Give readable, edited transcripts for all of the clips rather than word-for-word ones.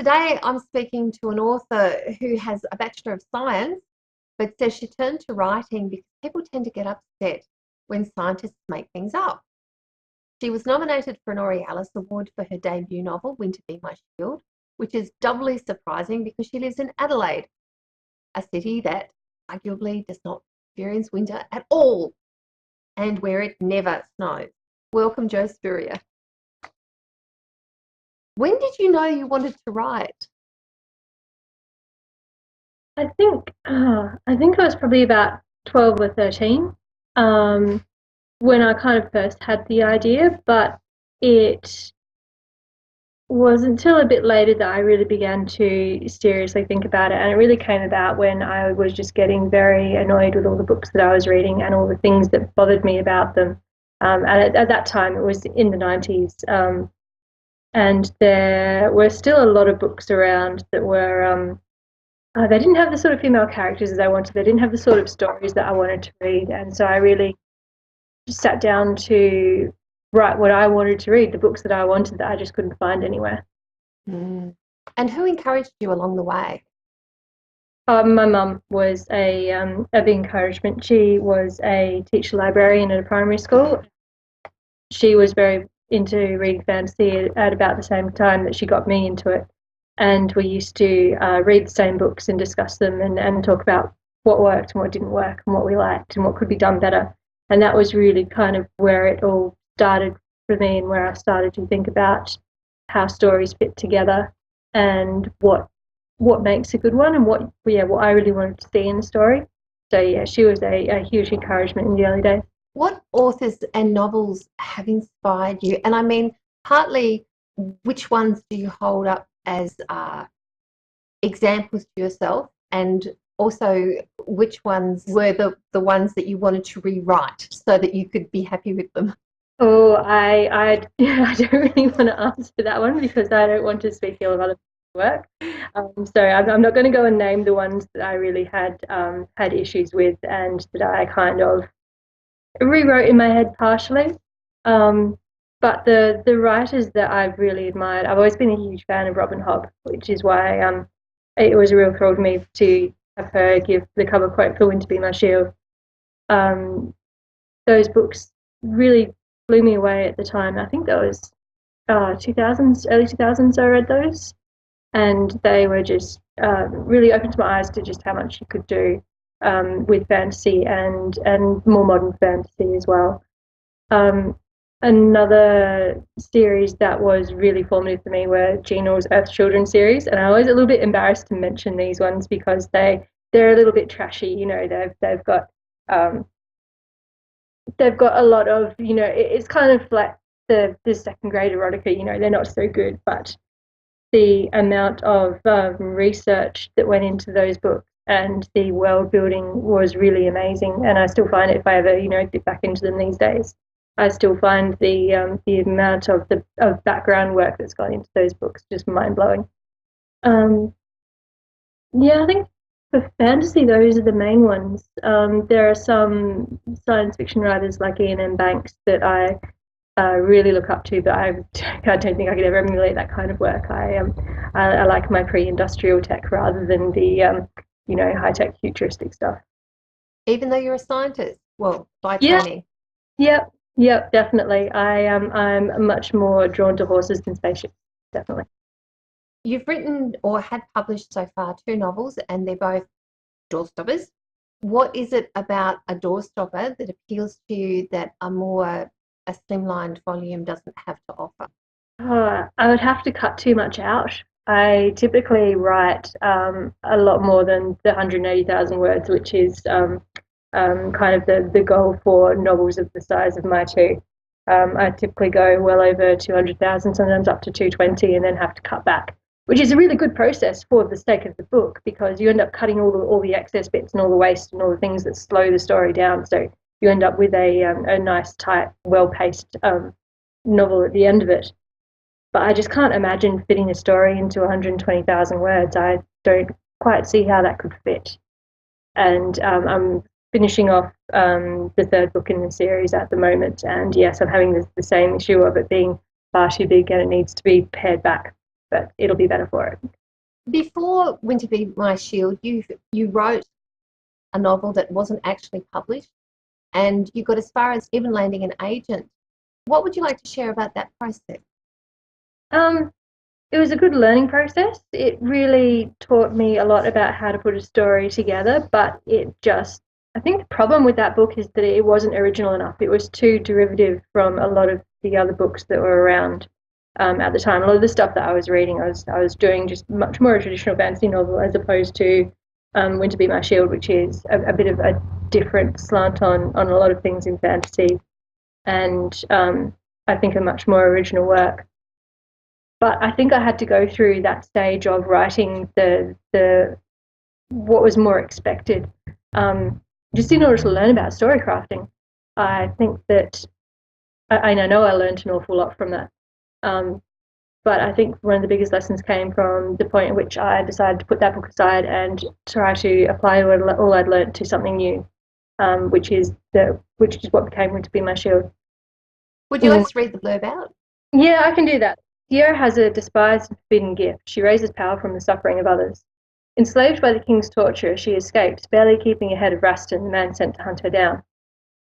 Today I'm speaking to an author who has a Bachelor of Science, but says she turned to writing because people tend to get upset when scientists make things up. She was nominated for an Aurealis Award for her debut novel, Winter Be My Shield, which is doubly surprising because she lives in Adelaide, a city that arguably does not experience winter at all and where it never snows. Welcome, Jo Spurrier. When did you know you wanted to write? I think I was probably about 12 or 13 when I kind of first had the idea, but it wasn't until a bit later that I really began to seriously think about it. And it really came about when I was just getting very annoyed with all the books that I was reading and all the things that bothered me about them. And at that time, it was in the 90s. And there were still a lot of books around that were they didn't have the sort of female characters as I wanted. They didn't have the sort of stories that I wanted to read, and so I really just sat down to write what I wanted to read, the books that I wanted that I just couldn't find anywhere. Mm. And who encouraged you along the way? My mum was a big encouragement. She was a teacher librarian at a primary school. She was very into reading fantasy at about the same time that she got me into it. And we used to read the same books and discuss them and talk about what worked and what didn't work and what we liked and what could be done better. And that was really kind of where it all started for me and where I started to think about how stories fit together and what makes a good one and what I really wanted to see in the story. So yeah, she was a huge encouragement in the early days. What authors and novels have inspired you? And I mean, partly, which ones do you hold up as examples to yourself, and also which ones were the ones that you wanted to rewrite so that you could be happy with them? Oh, I I don't really want to answer that one because I don't want to speak ill of other people's work. So I'm not going to go and name the ones that I really had issues with and that I kind of rewrote in my head partially. But the writers that I've really admired, I've always been a huge fan of Robin Hobb, which is why it was a real thrill to me to have her give the cover quote for Winter Be My Shield. Those books really blew me away at the time. I think that was 2000s, early 2000s. I read those, and they were just really opened my eyes to just how much you could do with fantasy and more modern fantasy as well. Another series that was really formative for me were Gina's Earth Children series, and I was a little bit embarrassed to mention these ones because they're a little bit trashy. You know, they've got a lot of, you know, it's kind of like the second grade erotica. You know, they're not so good, but the amount of research that went into those books and the world building was really amazing. And I still find it, if I ever, you know, dip back into them these days, I still find the amount of background work that's gone into those books just mind blowing. Yeah, I think for fantasy, those are the main ones. There are some science fiction writers like Ian M. Banks that I really look up to, but I don't think I could ever emulate that kind of work. I like my pre-industrial tech rather than the you know, high-tech futuristic stuff. Even though you're a scientist, well, by Yeah, training. yep, definitely. I'm much more drawn to horses than spaceships, definitely. You've written or had published so far 2 novels, and they're both doorstoppers. What is it about a doorstopper that appeals to you that a slimlined volume doesn't have to offer? I would have to cut too much out. I typically write a lot more than the 180,000 words, which is kind of the goal for novels of the size of my two. I typically go well over 200,000, sometimes up to 220, and then have to cut back, which is a really good process for the sake of the book because you end up cutting all the excess bits and all the waste and all the things that slow the story down. So you end up with a nice, tight, well-paced novel at the end of it. But I just can't imagine fitting a story into 120,000 words. I don't quite see how that could fit. And I'm finishing off the third book in the series at the moment. And yes, I'm having the same issue of it being far too big and it needs to be pared back. but it'll be better for it. Before Winter Be My Shield, you wrote a novel that wasn't actually published, and you got as far as even landing an agent. What would you like to share about that process? It was a good learning process. It really taught me a lot about how to put a story together, but I think the problem with that book is that it wasn't original enough. It was too derivative from a lot of the other books that were around at the time. A lot of the stuff that I was reading, I was doing just much more a traditional fantasy novel as opposed to Winter Be My Shield, which is a bit of a different slant on a lot of things in fantasy, and I think a much more original work. But I think I had to go through that stage of writing the what was more expected, just in order to learn about story crafting. I think that I know I learned an awful lot from that. But I think one of the biggest lessons came from the point at which I decided to put that book aside and try to apply all I'd learned to something new, which is what became Winter Be My Shield. Would you like to read the blurb out? Yeah, I can do that. Sierra has a despised and forbidden gift. She raises power from the suffering of others. Enslaved by the king's torture, she escapes, barely keeping ahead of Raston, the man sent to hunt her down.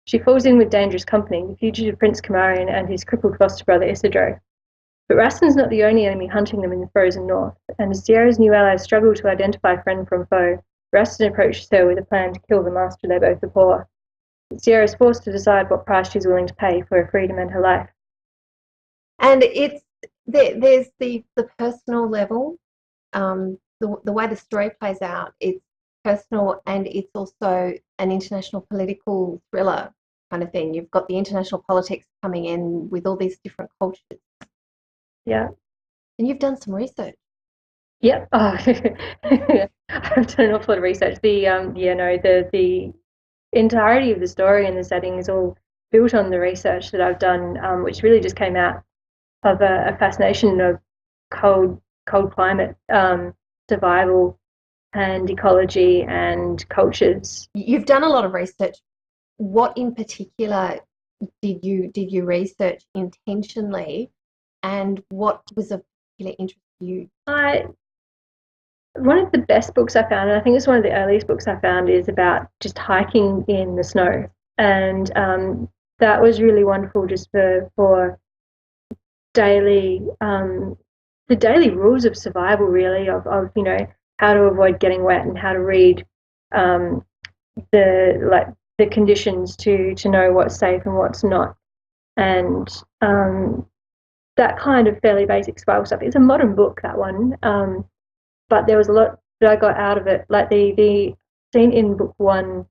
She falls in with dangerous company, the fugitive Prince Camarian and his crippled foster brother Isidro. But Raston's not the only enemy hunting them in the frozen north, and as Sierra's new allies struggle to identify friend from foe, Raston approaches her with a plan to kill the master they both abhor. Sierra is forced to decide what price she's willing to pay for her freedom and her life. And there's the personal level, the way the story plays out. It's personal, and it's also an international political thriller kind of thing. You've got the international politics coming in with all these different cultures. Yeah. And you've done some research. Yep. Oh, I've done an awful lot of research. The entirety of the story and the setting is all built on the research that I've done, which really just came out of a fascination of cold climate, survival, and ecology and cultures. You've done a lot of research. What in particular did you research intentionally, and what was of particular interest to you? One of the best books I found, and I think it's one of the earliest books I found, is about just hiking in the snow, and that was really wonderful just for daily the daily rules of survival, really, of how to avoid getting wet and how to read the conditions to know what's safe and what's not, and that kind of fairly basic survival stuff. It's a modern book, that one, but there was a lot that I got out of it, like the scene in book one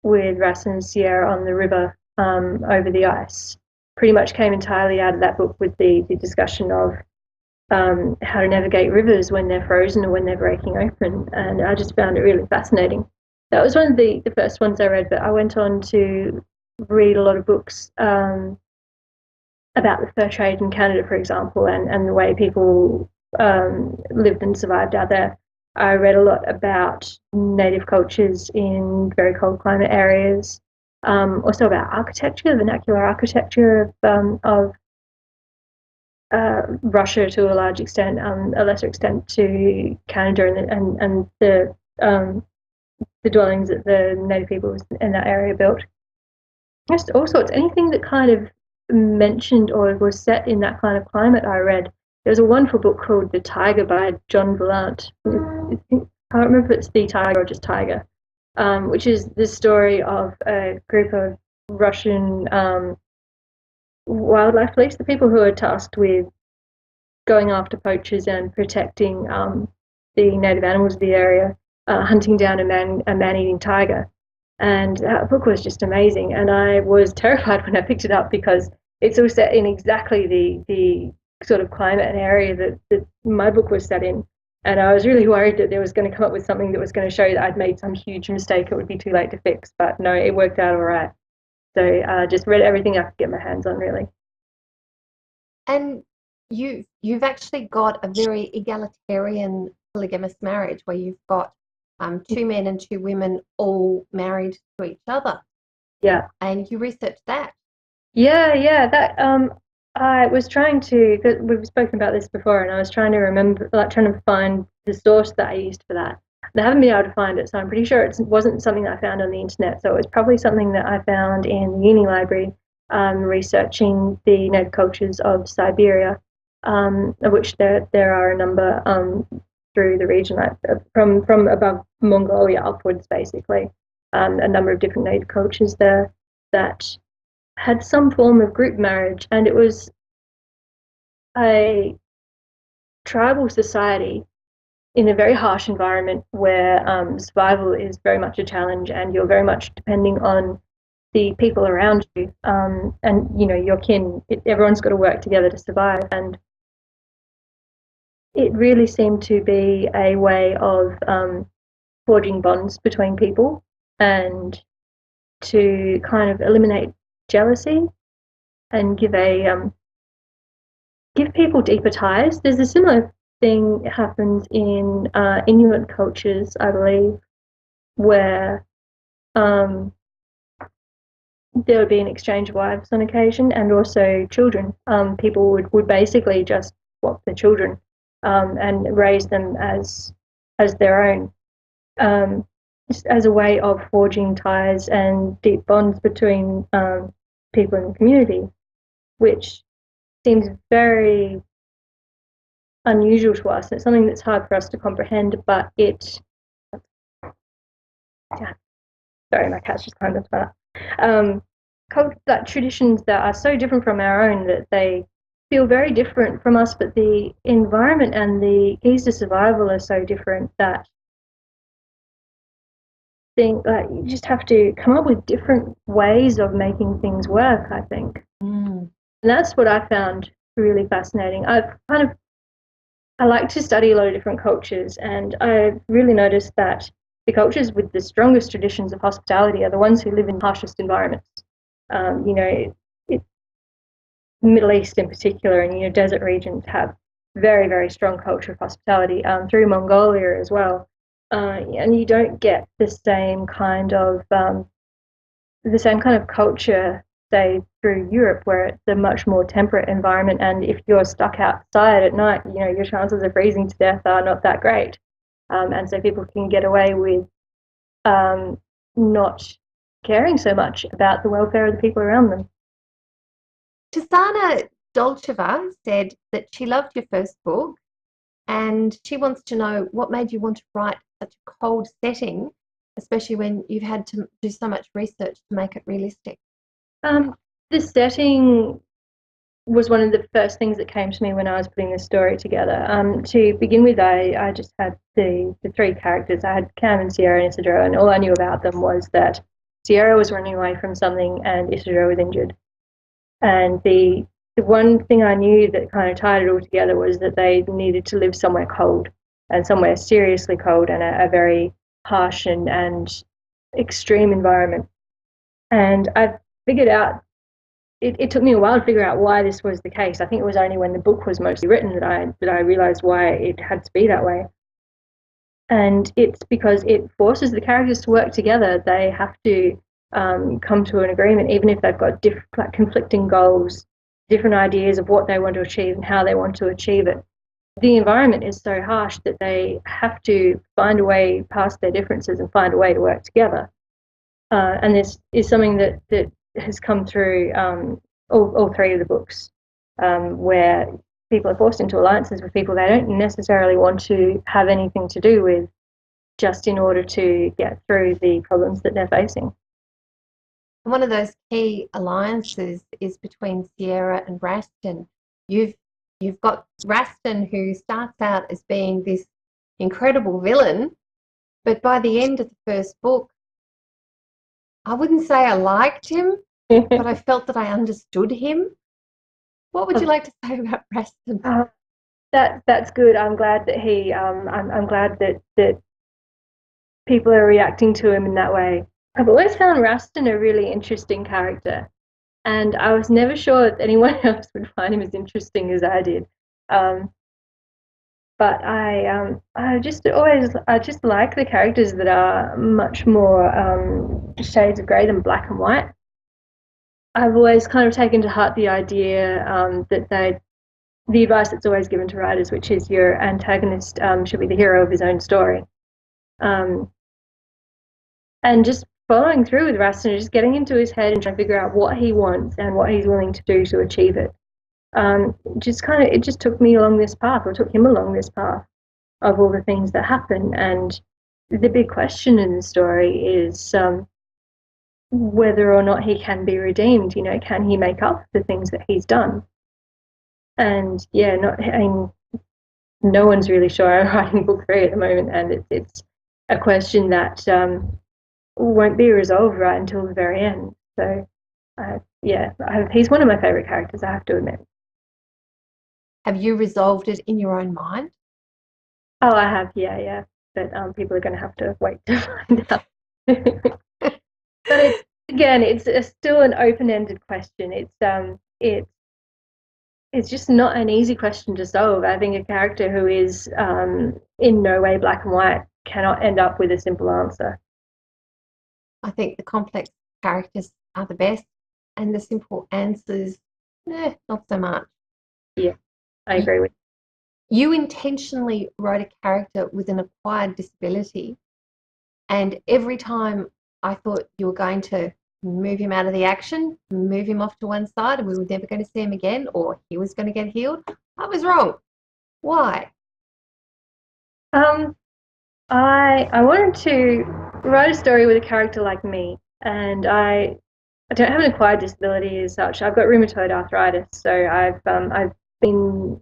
with Ras and Sierra on the river over the ice pretty much came entirely out of that book, with the discussion of how to navigate rivers when they're frozen or when they're breaking open, and I just found it really fascinating. That was one of the first ones I read, but I went on to read a lot of books about the fur trade in Canada, for example, and the way people lived and survived out there. I read a lot about native cultures in very cold climate areas, also about architecture, vernacular architecture of Russia to a large extent, a lesser extent to Canada, and the dwellings that the native people in that area built. Just all sorts, anything that kind of mentioned or was set in that kind of climate I read. There's a wonderful book called The Tiger by John Vaillant. I can't remember if it's The Tiger or just Tiger, which is the story of a group of Russian wildlife police, the people who are tasked with going after poachers and protecting the native animals of the area, hunting down a man-eating tiger. And that book was just amazing, and I was terrified when I picked it up because it's all set in exactly the sort of climate and area that my book was set in, and I was really worried that there was going to come up with something that was going to show that I'd made some huge mistake it would be too late to fix, but no, it worked out all right. So I just read everything I could get my hands on, really. And you've actually got a very egalitarian polygamous marriage where you've got 2 men and 2 women all married to each other. Yeah. And you researched that. Yeah, that I was trying to, 'cause we've spoken about this before, and I was trying to remember, like trying to find the source that I used for that. And I haven't been able to find it, so I'm pretty sure it wasn't something that I found on the internet. So it was probably something that I found in the uni library, researching the native cultures of Siberia, of which there are a number through the region, like from above Mongolia upwards, basically, a number of different native cultures there that had some form of group marriage, and it was a tribal society in a very harsh environment where survival is very much a challenge, and you're very much depending on the people around you, and your kin. Everyone's got to work together to survive, and it really seemed to be a way of forging bonds between people and to kind of eliminate jealousy and give people deeper ties. There's a similar thing that happens in Inuit cultures, I believe, where there would be an exchange of wives on occasion, and also children. People would basically just swap the children and raise them as their own, just as a way of forging ties and deep bonds between people in the community, which seems very unusual to us. It's something that's hard for us to comprehend, but sorry, my cat's just climbed up. That traditions that are so different from our own that they feel very different from us, but the environment and the keys to survival are so different that you just have to come up with different ways of making things work, I think. And that's what I found really fascinating. I like to study a lot of different cultures, and I've really noticed that the cultures with the strongest traditions of hospitality are the ones who live in harshest environments. Middle East in particular, and desert regions have very, very strong culture of hospitality. Through Mongolia as well, and you don't get the same kind of culture, say, through Europe, where it's a much more temperate environment, and if you're stuck outside at night, your chances of freezing to death are not that great, and so people can get away with not caring so much about the welfare of the people around them. Tasana Dolcheva said that she loved your first book, and she wants to know what made you want to write such a cold setting, especially when you've had to do so much research to make it realistic. The setting was one of the first things that came to me when I was putting the story together. To begin with, I just had the three characters. I had Cam and Sierra and Isidro, and all I knew about them was that Sierra was running away from something and Isidro was injured. And the one thing I knew that kind of tied it all together was that they needed to live somewhere cold, and somewhere seriously cold, and a very harsh and extreme environment. And I figured out, it took me a while to figure out why this was the case. I think it was only when the book was mostly written that I realized why it had to be that way. And it's because it forces the characters to work together. They have to come to an agreement, even if they've got conflicting goals, different ideas of what they want to achieve and how they want to achieve it. The environment is so harsh that they have to find a way past their differences and find a way to work together. And this is something that has come through all three of the books, where people are forced into alliances with people they don't necessarily want to have anything to do with, just in order to get through the problems that they're facing. One of those key alliances is between Sierra and Raston. You've got Raston, who starts out as being this incredible villain, but by the end of the first book, I wouldn't say I liked him, but I felt that I understood him. What would you like to say about Raston? That's good. I'm glad that I'm glad that people are reacting to him in that way. I've always found Raston a really interesting character, and I was never sure if anyone else would find him as interesting as I did. But I just like the characters that are much more shades of grey than black and white. I've always kind of taken to heart the idea that the advice that's always given to writers, which is your antagonist should be the hero of his own story. Um, and just following through with Rustin, just getting into his head and trying to figure out what he wants and what he's willing to do to achieve it. It just took me along this path, or took him along this path of all the things that happen. And the big question in the story is whether or not he can be redeemed. Can he make up the things that he's done? And yeah, no one's really sure. I'm writing book 3 at the moment, and it's a question that won't be resolved right until the very end. So he's one of my favorite characters, I have to admit. Have you resolved it in your own mind? Oh, I have, yeah. But people are going to have to wait to find out. But it's still an open-ended question. It's just not an easy question to solve. I think a character who is in no way black and white cannot end up with a simple answer. I think the complex characters are the best, and the simple answers, not so much. Yeah, I agree with you. You intentionally wrote a character with an acquired disability, and every time I thought you were going to move him out of the action, move him off to one side, and we were never going to see him again, or he was going to get healed, I was wrong. Why? I wanted to write a story with a character like me, and I don't have an acquired disability as such. I've got rheumatoid arthritis, so I've been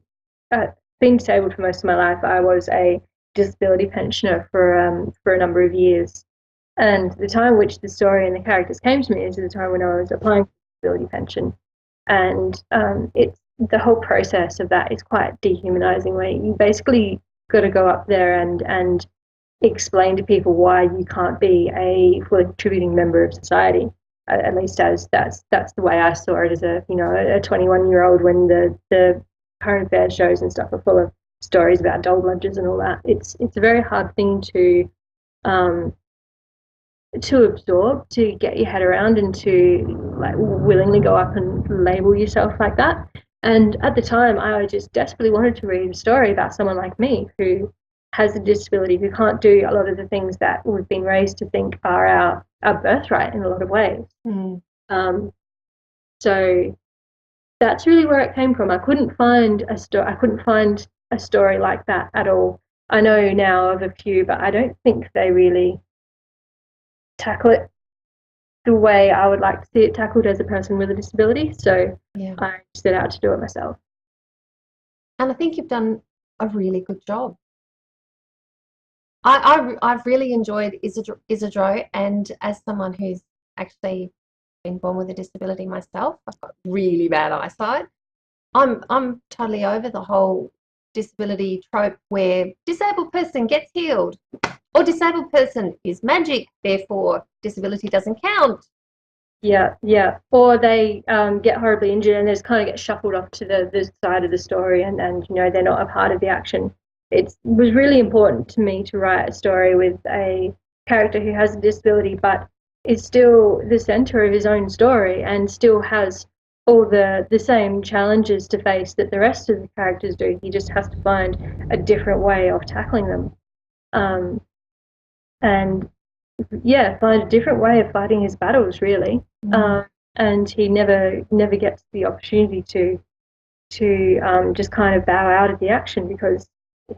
disabled for most of my life. I was a disability pensioner for a number of years, and the time which the story and the characters came to me is the time when I was applying for disability pension, and it's the whole process of that is quite dehumanizing. Where you basically got to go up there and explain to people why you can't be a fully contributing member of society. At least as that's the way I saw it as a 21-year-old, when the current affairs shows and stuff are full of stories about dole bludgers and all that. It's a very hard thing to absorb, to get your head around, and to like willingly go up and label yourself like that. And at the time, I just desperately wanted to read a story about someone like me who has a disability, who can't do a lot of the things that we've been raised to think are our birthright in a lot of ways. So that's really where it came from. I couldn't find a story like that at all. I know now of a few, but I don't think they really tackle it the way I would like to see it tackled as a person with a disability. So I set out to do it myself. And I think you've done a really good job. I've really enjoyed Isidro, and as someone who's actually been born with a disability myself, I've got really bad eyesight. I'm totally over the whole disability trope where disabled person gets healed, or disabled person is magic, therefore disability doesn't count. Yeah. Or they get horribly injured and they just kind of get shuffled off to the side of the story, and they're not a part of the action. It was really important to me to write a story with a character who has a disability but is still the center of his own story and still has all the same challenges to face that the rest of the characters do. He just has to find a different way of tackling them. And find a different way of fighting his battles, really. And he never gets the opportunity to just kind of bow out of the action, because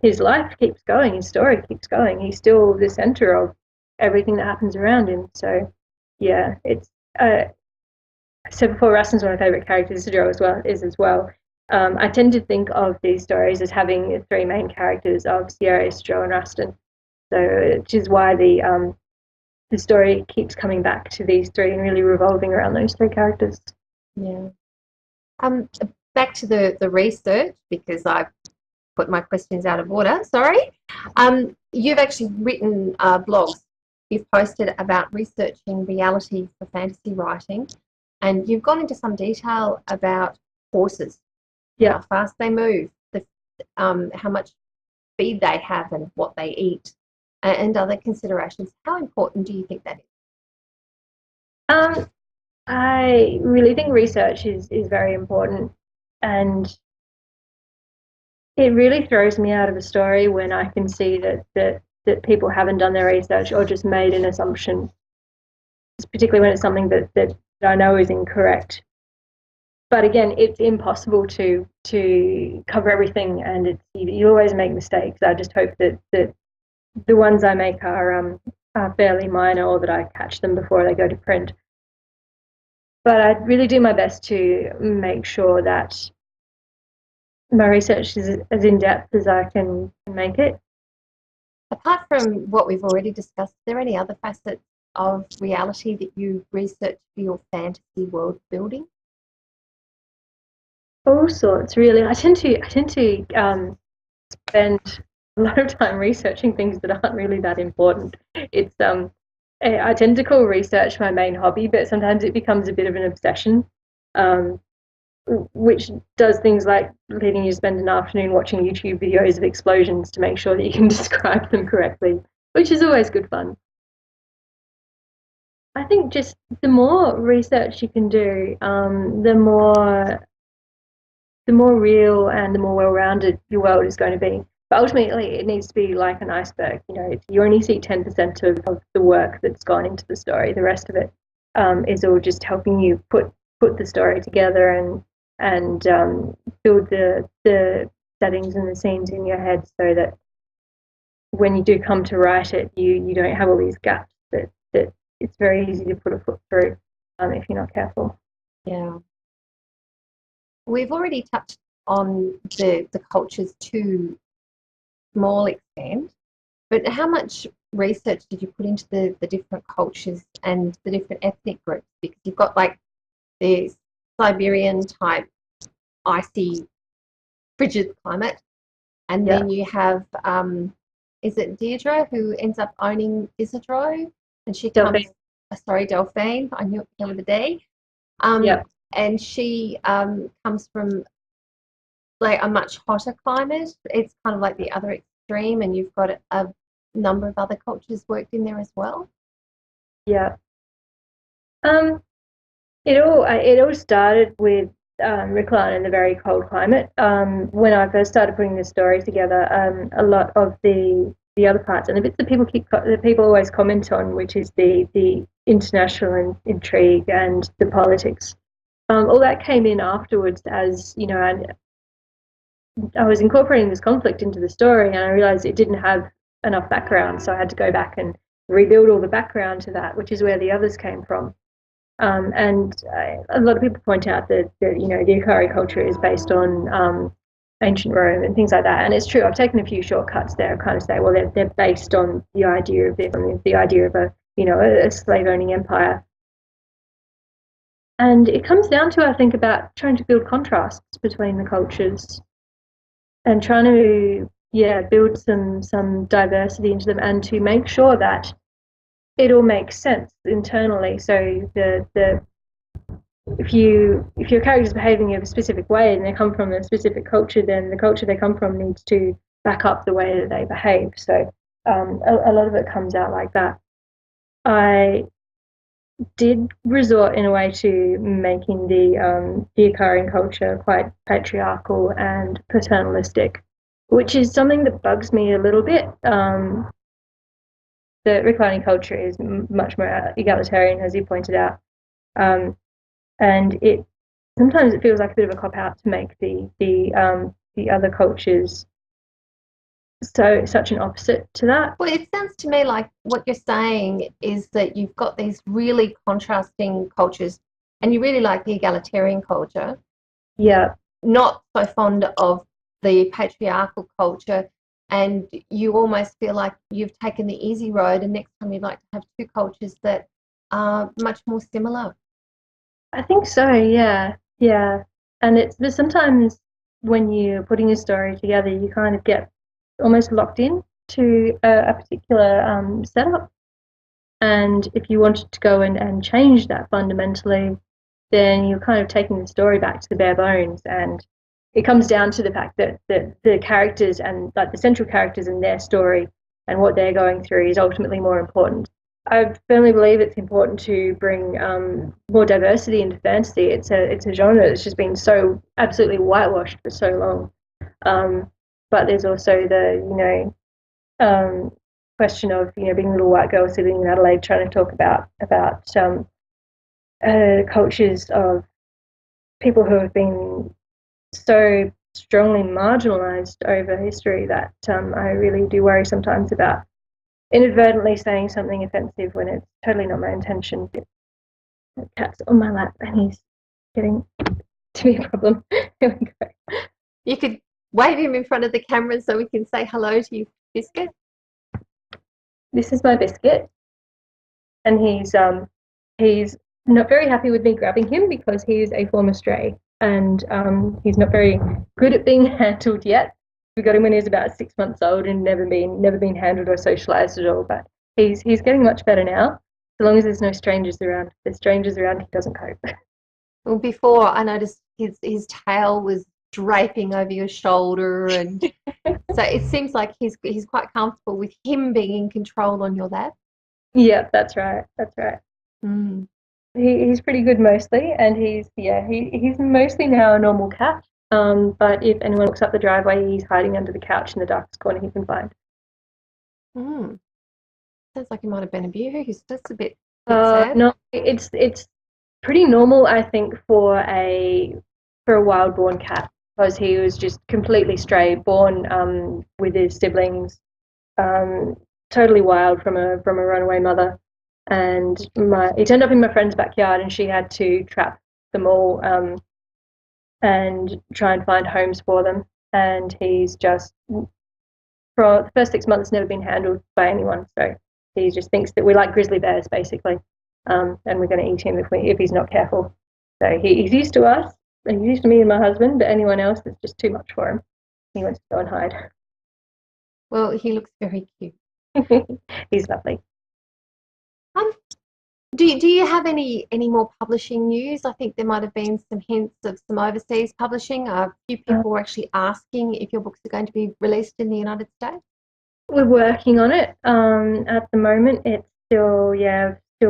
his life keeps going, his story keeps going. He's still the center of everything that happens around him. So it's I said before, Rustin's one of my favorite characters. Isidro as well. I tend to think of these stories as having 3 main characters of Sierra, Isidro, and Rustin. So, which is why the story keeps coming back to these 3 and really revolving around those 3 characters. Yeah. Back to the research, because I've put my questions out of order. Sorry. You've actually written blogs. You've posted about researching reality for fantasy writing, and you've gone into some detail about horses, how fast they move, how much feed they have, and what they eat, and other considerations. How important do you think that is? I really think research is very important, and it really throws me out of a story when I can see that people haven't done their research or just made an assumption, particularly when it's something that I know is incorrect. But again, it's impossible to cover everything, and you always make mistakes. I just hope that the ones I make are fairly minor, or that I catch them before they go to print. But I really do my best to make sure that my research is as in depth as I can make it. Apart from what we've already discussed, are there any other facets of reality that you research for your fantasy world building? All sorts, really. I tend to spend a lot of time researching things that aren't really that important. It's I tend to call research my main hobby, but sometimes it becomes a bit of an obsession. Um, which does things like leading you to spend an afternoon watching YouTube videos of explosions to make sure that you can describe them correctly, which is always good fun. I think just the more research you can do, the more real and the more well-rounded your world is going to be. But ultimately, it needs to be like an iceberg. You know, you only see 10% of the work that's gone into the story. The rest of it is all just helping you put the story together and build the settings and the scenes in your head, so that when you do come to write it, you don't have all these gaps that it's very easy to put a foot through if you're not careful. Yeah. We've already touched on the cultures to small extent, but how much research did you put into the different cultures and the different ethnic groups? Because you've got like the Siberian type icy frigid climate, and Yeah, then you have is it Deirdre who ends up owning Isidro, and she comes Delphine. sorry, Delphine, I knew it began with a D. Um, Yeah, and she comes from like a much hotter climate. It's kind of like the other extreme, and you've got a number of other cultures worked in there as well. yeah. Um, it all started with Ricklan in the very cold climate. When I first started putting this story together, a lot of the other parts and the bits that people always comment on, which is the international intrigue and the politics. All that came in afterwards, as you know, and I was incorporating this conflict into the story, and I realized it didn't have enough background, so I had to go back and rebuild all the background to that, which is where the others came from. A lot of people point out that you know the Ikari culture is based on ancient Rome and things like that, and it's true. I've taken a few shortcuts there, kind of say, well, they're based on the idea of the idea of a slave owning empire, and it comes down to, I think, about trying to build contrasts between the cultures and trying to build some diversity into them, and to make sure that it all makes sense internally. So the if your character's behaving in a specific way and they come from a specific culture, then the culture they come from needs to back up the way that they behave. So a lot of it comes out like that. I did resort in a way to making the Ikarian culture quite patriarchal and paternalistic, which is something that bugs me a little bit. The reclining culture is much more egalitarian, as you pointed out, and it sometimes it feels like a bit of a cop out to make the other cultures such an opposite to that. Well, it sounds to me like what you're saying is that you've got these really contrasting cultures, and you really like the egalitarian culture, Yeah, not so fond of the patriarchal culture, and you almost feel like you've taken the easy road, and next time you'd like to have two cultures that are much more similar. I think so. Yeah, yeah. And there's sometimes when you're putting a story together, you kind of get almost locked in to a particular setup. And if you wanted to go and change that fundamentally, then you're kind of taking the story back to the bare bones. And it comes down to the fact that the characters and like the central characters in their story and what they're going through is ultimately more important I firmly believe it's important to bring more diversity into fantasy. It's a genre that's just been so absolutely whitewashed for so long. But there's also the question of being a little white girl sitting in Adelaide trying to talk about cultures of people who have been so strongly marginalised over history that I really do worry sometimes about inadvertently saying something offensive when it's totally not my intention. The cat's on my lap and he's getting to be a problem. Here we go. You could wave him in front of the camera so we can say hello to you, Biscuit. This is my Biscuit, and he's not very happy with me grabbing him because he is a former stray, and he's not very good at being handled yet. We got him when he was about 6 months old and never been handled or socialized at all. But he's getting much better now, so long as there's no strangers around. If there's strangers around, he doesn't cope. Well, before I noticed his tail was draping over your shoulder, and so it seems like he's quite comfortable with him being in control on your lap. Yeah, that's right. That's right. Mm. He's pretty good mostly, and he's mostly now a normal cat. But if anyone looks up the driveway, he's hiding under the couch in the darkest corner he can find. Mm. Sounds like he might have been abused. That's a bit sad. No, it's pretty normal, I think, for a wild-born cat, because he was just completely stray, born with his siblings, totally wild from a runaway mother, and he turned up in my friend's backyard, and she had to trap them all and try and find homes for them. And he's just, for the first 6 months, never been handled by anyone, so he just thinks that we like grizzly bears, basically, and we're going to eat him if he's not careful. So he's used to us. He's used to me and my husband, but anyone else, it's just too much for him. He wants to go and hide. Well, he looks very cute. He's lovely. Do you have any more publishing news? I think there might have been some hints of some overseas publishing. A few people were actually asking if your books are going to be released in the United States. We're working on it. At the moment, it's still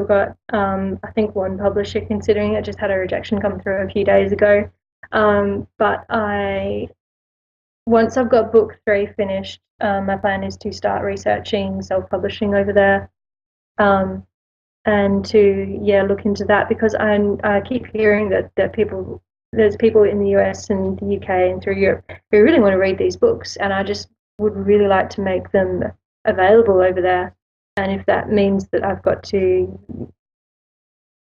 got I think one publisher considering it. Just had a rejection come through a few days ago. But once I've got book 3 finished, my plan is to start researching self-publishing over there. And to look into that, because I keep hearing that there's people in the US and the UK and through Europe who really want to read these books, and I just would really like to make them available over there. And if that means that I've got to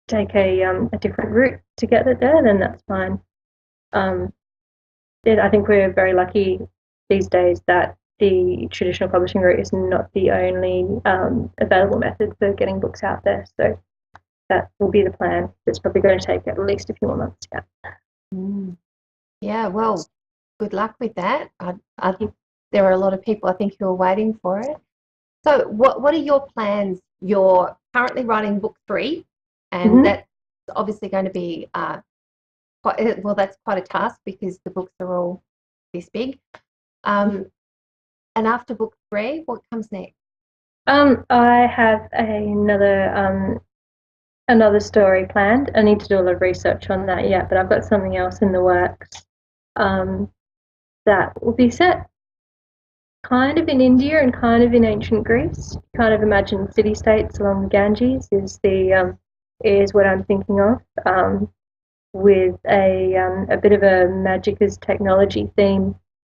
take a different route to get it there, then that's fine. I think we're very lucky these days that the traditional publishing route is not the only available method for getting books out there. So that will be the plan. It's probably going to take at least a few more months. Yeah. Yeah. Well, good luck with that. I think there are a lot of people, I think, who are waiting for it. So what are your plans? You're currently writing book 3, and that's obviously going to be that's quite a task because the books are all this big. And after book 3, what comes next? I have another story planned. I need to do a lot of research on that yet, but I've got something else in the works that will be set kind of in India and kind of in ancient Greece. Kind of imagine city-states along the Ganges is what I'm thinking of, with a bit of a magic as technology theme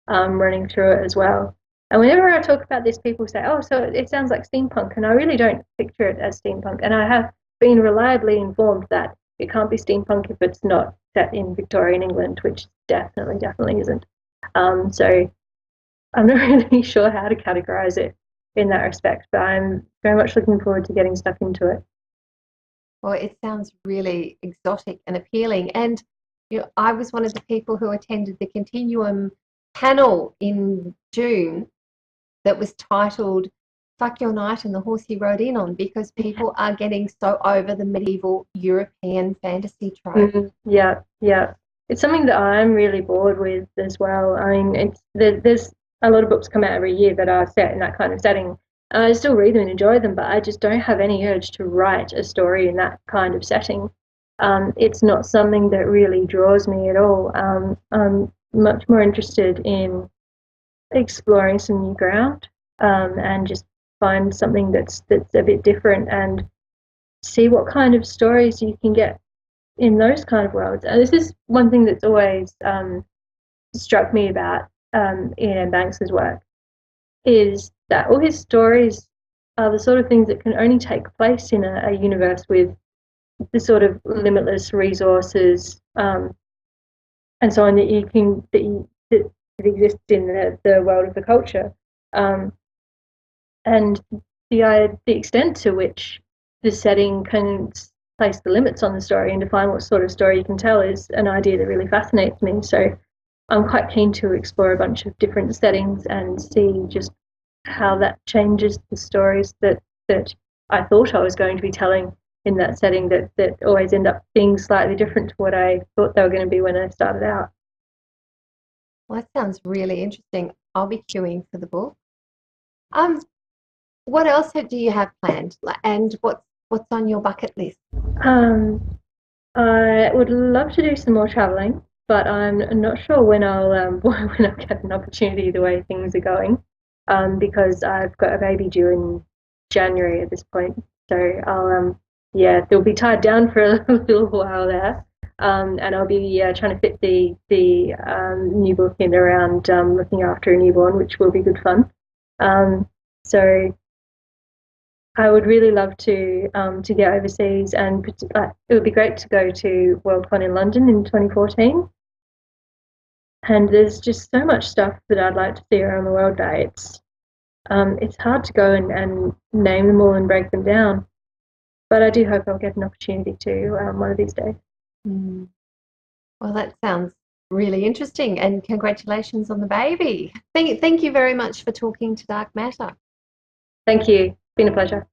running through it as well. And whenever I talk about this, people say, oh, so it sounds like steampunk, and I really don't picture it as steampunk. And I have been reliably informed that it can't be steampunk if it's not set in Victorian England, which definitely isn't. So I'm not really sure how to categorize it in that respect, but I'm very much looking forward to getting stuck into it. Well, it sounds really exotic and appealing. And I was one of the people who attended the Continuum panel in June that was titled Fuck Your Knight and the Horse He Rode In On, because people are getting so over the medieval European fantasy trope. Yeah. It's something that I'm really bored with as well. I mean, there's a lot of books come out every year that are set in that kind of setting, I still read them and enjoy them, but I just don't have any urge to write a story in that kind of setting. It's not something that really draws me at all. I'm much more interested in exploring some new ground, and just find something that's a bit different and see what kind of stories you can get in those kind of worlds. And this is one thing that's always struck me about Ian Banks's work, is that all his stories are the sort of things that can only take place in a universe with the sort of limitless resources, and so on, that you can that exists in the world of the culture, and the extent to which the setting can place the limits on the story and define what sort of story you can tell is an idea that really fascinates me. So I'm quite keen to explore a bunch of different settings and see just how that changes the stories that I thought I was going to be telling in that setting, that always end up being slightly different to what I thought they were going to be when I started out. Well, that sounds really interesting. I'll be queuing for the book. What else do you have planned, and what's on your bucket list? I would love to do some more traveling, but I'm not sure when I'll when I'll get an opportunity the way things are going, because I've got a baby due in January at this point. So I'll yeah, they'll be tied down for a little while there, and I'll be trying to fit the new book in around looking after a newborn, which will be good fun. So I would really love to get overseas, and it would be great to go to Worldcon in London in 2014. And there's just so much stuff that I'd like to see around the world that it's hard to go and name them all and break them down. But I do hope I'll get an opportunity to one of these days. Mm. Well, that sounds really interesting, and congratulations on the baby. Thank you very much for talking to Dark Matter. Thank you. It's been a pleasure.